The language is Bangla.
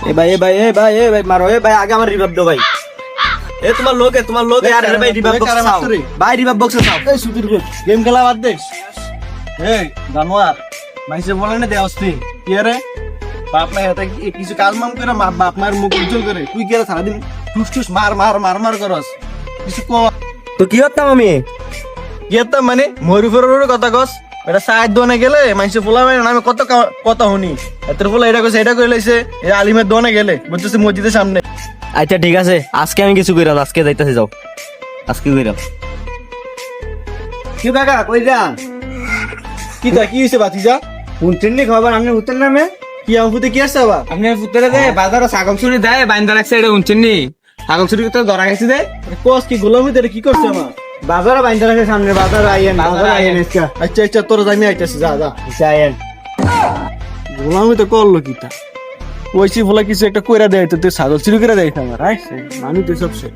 এ ভাই মারো এ ভাই আগে আমার রিভাইভ দাও ভাই। এ তোমার লোকে আর ভাই রিভাইভ বক্স চাও ভাই, রিভাইভ বক্স চাও। এই সুতির গেম খেলা বাদ দে। এই জানোয়ার মাইসে বলে না দেওয়াস্তি কি রে বাপ মা হাতে কিছু কাজ মাম করে বাপ মায়ের মুখ উজ্জ্বল করে তুই কি সারাদিন টুস টুস মার মার মার মার করস কিছু ক তো কি করতাম আমি? কি একটা মানে ময়ূরের কথা কস এটা সাইড দোনে গেলে মাইসে পোলা মানে আমি কত কথা শুনি এত পোলা এটা কইছে এটা কই লাইছে এই আলিমের দোনে গেলে বুঝছিস মসজিদের সামনে। আচ্ছা ঠিক আছে, আজকে আমি কিছু কইরাম, আজকে যাইতাছি, যাও আজকে কইরাম। কি কাকা কই যান? কি তা কি হইছে বাতিজা শুনছেন নি খবর আপনি উত্তর নামে? কি আমপুতে কি আসছে আবার? আপনি পুত্রে দেয় বাজারে ছাগল চুরি দেয় বাইন্দা রাখছে, এটা শুনছেন নি? ছাগল চুরি করতে ধরা গেছে দেয়। কস কি গোলামি এটা কি করছে আমার? বাজারে বাইন্দা রাখে সামনে বাজারে আইয়েন বাজারে আইয়েন আজকে আচ্ছা আচ্ছা তোর আমি আইতাছি যা যা আইয়েন। গোলামি তো করলো কি তা ওইসি বলে কিছু একটা কইরা দেয় তো তুই ছাগল চুরি করে দেয় আমার মানুষ তো সবসে